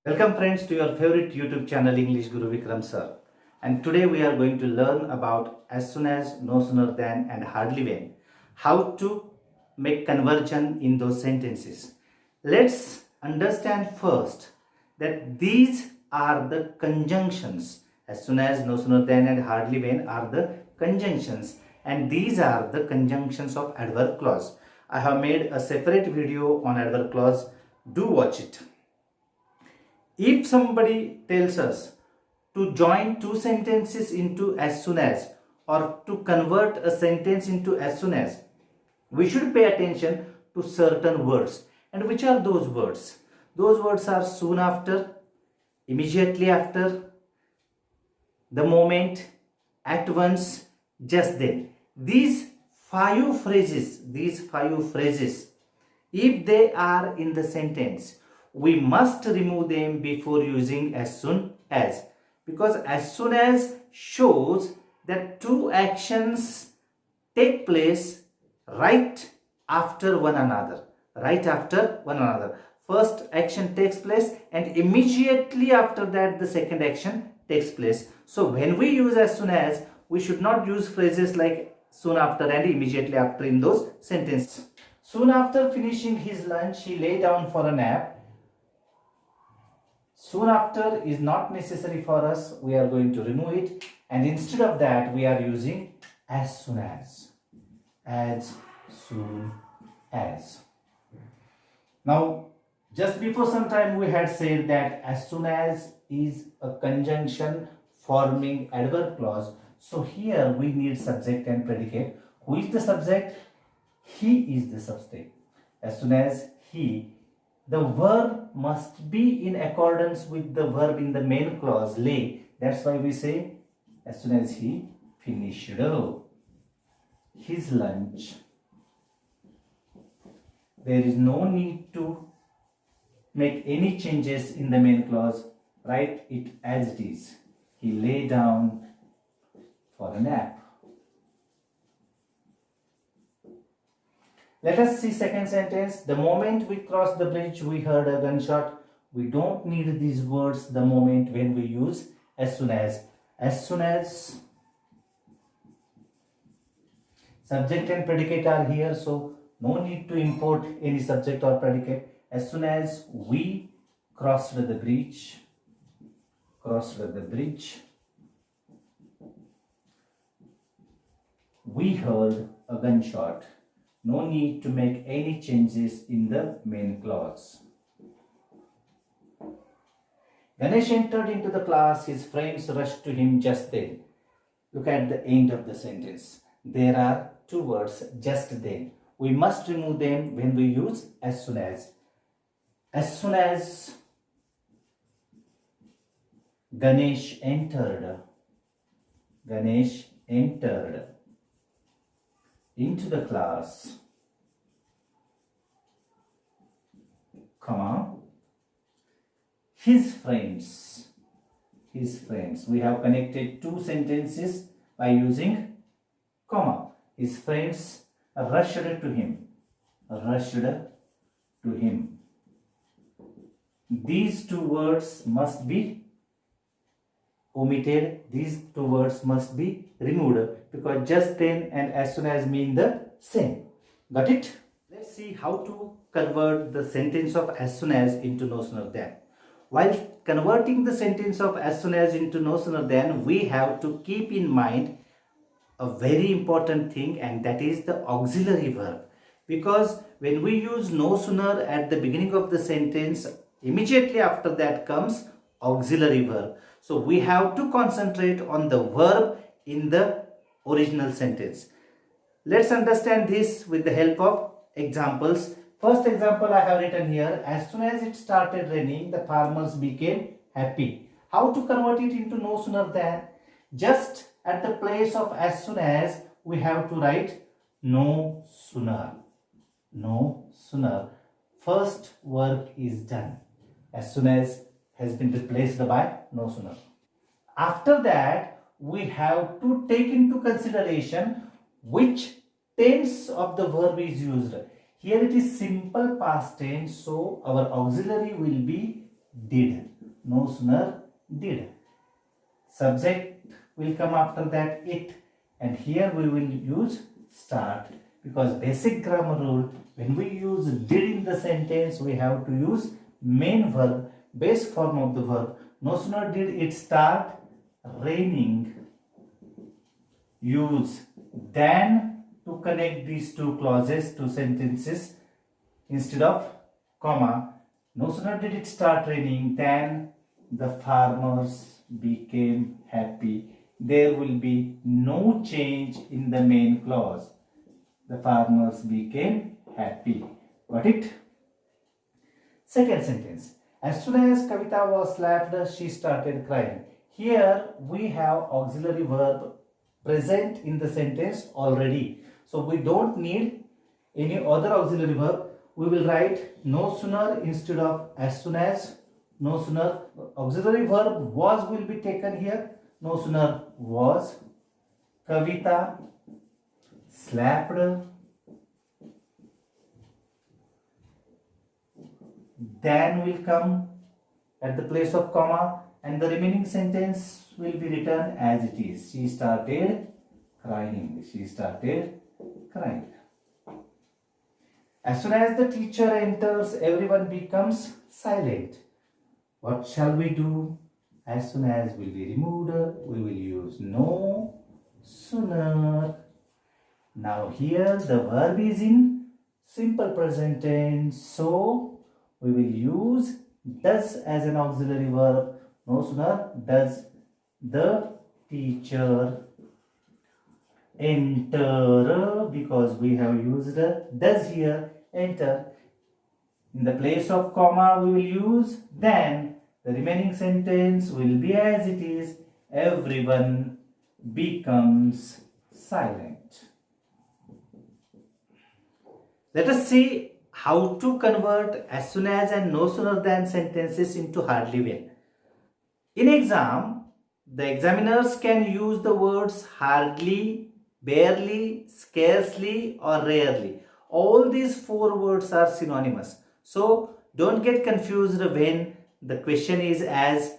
Welcome friends to your favorite YouTube channel English Guru Vikram sir. And today we are going to learn about as soon as, no sooner than and hardly when. How to make conversion in those sentences. Let's understand first that these are the conjunctions. As soon as, no sooner than and hardly when are the conjunctions. And these are the conjunctions of adverb clause. I have made a separate video on adverb clause. Do watch it. If somebody tells us to join two sentences into as soon as or to convert a sentence into as soon as, we should pay attention to certain words. And which are those words? Those words are soon after, immediately after, the moment, at once, just then. These five phrases, if they are in the sentence, we must remove them before using as soon as, because as soon as shows that two actions take place right after one another. First action takes place and immediately after that the second action takes place. So when we use as soon as, we should not use phrases like soon after and immediately after in those sentences. Soon after finishing his lunch, he lay down for a nap. Soon after is not necessary for us. We are going to remove it, and instead of that we are using as soon as. As soon as. Now, just before some time we had said that as soon as is a conjunction forming adverb clause. So here we need subject and predicate. Who is the subject? He is the subject. As soon as he, the verb must be in accordance with the verb in the main clause, lay. That's why we say as soon as he finished his lunch. There is no need to make any changes in the main clause. Write it as it is. He lay down for a nap. Let us see second sentence. The moment we crossed the bridge, we heard a gunshot. We don't need these words the moment when we use as soon as. As soon as, subject and predicate are here, so no need to import any subject or predicate. As soon as we crossed the bridge, we heard a gunshot. No need to make any changes in the main clause. Ganesh entered into the class. His friends rushed to him just then. Look at the end of the sentence. There are two words, just then. We must remove them when we use as soon as. As soon as Ganesh entered into the class, comma, his friends. We have connected two sentences by using comma. His friends rushed to him. These two words must be omitted. These two words must be removed because just then and as soon as mean the same. Got it? Let's see how to convert the sentence of as soon as into no sooner than. While converting the sentence of as soon as into no sooner than, we have to keep in mind a very important thing, and that is the auxiliary verb. Because when we use no sooner at the beginning of the sentence, immediately after that comes auxiliary verb. So we have to concentrate on the verb in the original sentence. Let's understand this with the help of examples. First example I have written here. As soon as it started raining, the farmers became happy. How to convert it into no sooner than? Just at the place of as soon as, we have to write no sooner. First work is done. As soon as has been replaced by no sooner. After that, we have to take into consideration which tense of the verb is used. Here it is simple past tense, so our auxiliary will be did. No sooner did. Subject will come after that, it. And here we will use start, because basic grammar rule, when we use did in the sentence, we have to use main verb, base form of the verb. No sooner did it start raining, use than to connect these two clauses, two sentences, instead of comma. No sooner did it start raining than the farmers became happy. There will be no change in the main clause. The farmers became happy. Got it? Second sentence. As soon as Kavita was slapped, she started crying. Here we have auxiliary verb present in the sentence already. So we don't need any other auxiliary verb. We will write no sooner instead of as soon as. No sooner, auxiliary verb was will be taken here. No sooner was Kavita slapped, then will come at the place of comma, and the remaining sentence will be written as it is. She started crying. She started crying. As soon as the teacher enters, everyone becomes silent. What shall we do? As soon as will be removed, we will use no sooner. Now here the verb is in simple present tense, so we will use does as an auxiliary verb. No sooner does the teacher enter, because we have used does here, enter. In the place of comma we will use then. The remaining sentence will be as it is. Everyone becomes silent. Let us see how to convert as soon as and no sooner than sentences into hardly when. In exam, the examiners can use the words hardly, barely, scarcely or rarely. All these four words are synonymous. So don't get confused when the question is as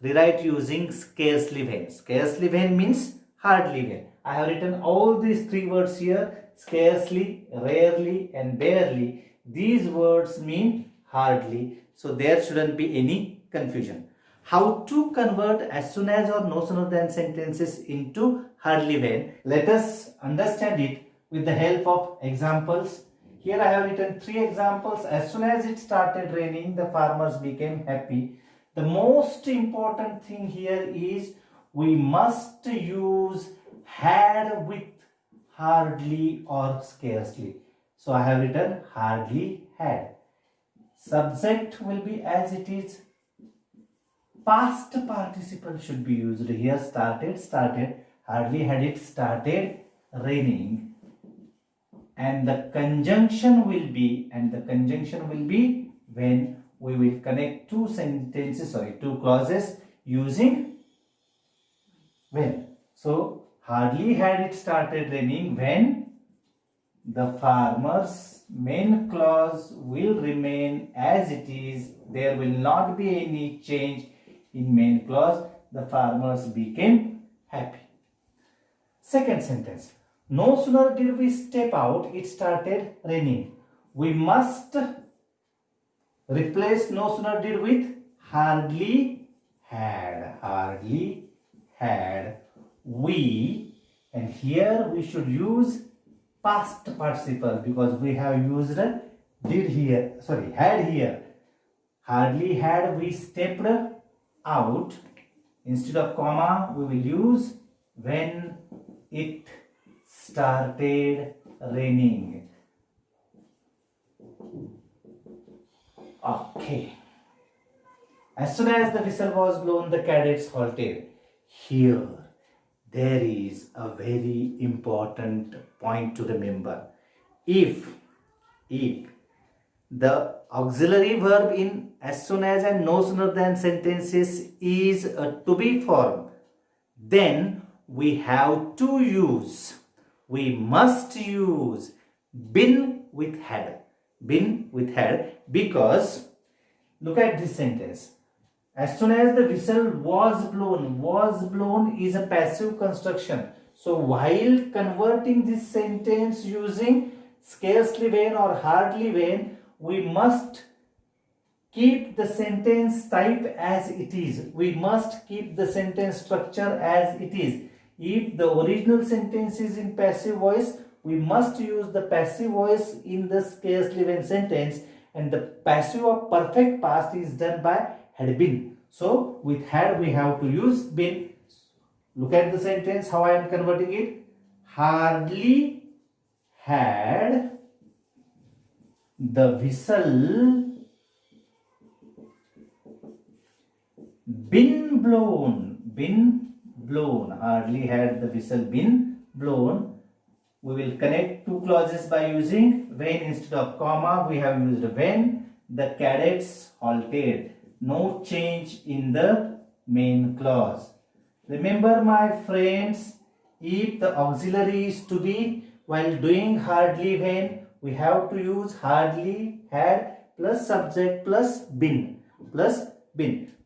rewrite using scarcely when. Scarcely when means hardly when. I have written all these three words here, scarcely, rarely and barely. These words mean hardly. So there shouldn't be any confusion. How to convert as soon as or no sooner than sentences into hardly when? Let us understand it with the help of examples. Here I have written three examples. As soon as it started raining, the farmers became happy. The most important thing here is we must use had with hardly or scarcely. So I have written hardly had. Subject will be as it is. Past participle should be used here. Started. Hardly had it started raining. And the conjunction will be when we will connect two clauses using when. So hardly had it started raining when the farmer's main clause will remain as it is. There will not be any change in main clause. The farmers became happy. Second sentence. No sooner did we step out, it started raining. We must replace no sooner did with hardly had. Hardly had. We, and here we should use past participle because we have used did here, had here. Hardly had we stepped out. Instead of comma, we will use when it started raining. Okay. As soon as the whistle was blown, the cadets halted. Here, there is a very important point to remember. If the auxiliary verb in as soon as and no sooner than sentences is a to be form, then we must use been with had. Been with had, because Look at this sentence. As soon as the whistle was blown is a passive construction. So while converting this sentence using scarcely when or hardly when, we must keep the sentence type as it is. We must keep the sentence structure as it is. If the original sentence is in passive voice, we must use the passive voice in the scarcely when sentence, and the passive or perfect past is done by had been. So with had we have to use been. Look at the sentence, how I am converting it. Hardly had the whistle been blown, hardly had the whistle been blown. We will connect two clauses by using when instead of comma. We have used when. The cadets halted. No change in the main clause. Remember, my friends, if the auxiliary is to be while doing hardly when, we have to use hardly had plus subject plus been.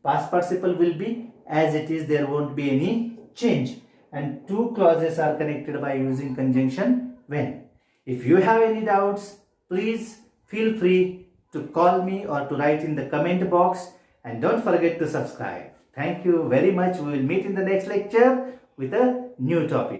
Past participle will be as it is, there won't be any change. And two clauses are connected by using conjunction when. If you have any doubts, please feel free to call me or to write in the comment box, and don't forget to subscribe. Thank you very much. We will meet in the next lecture with a new topic.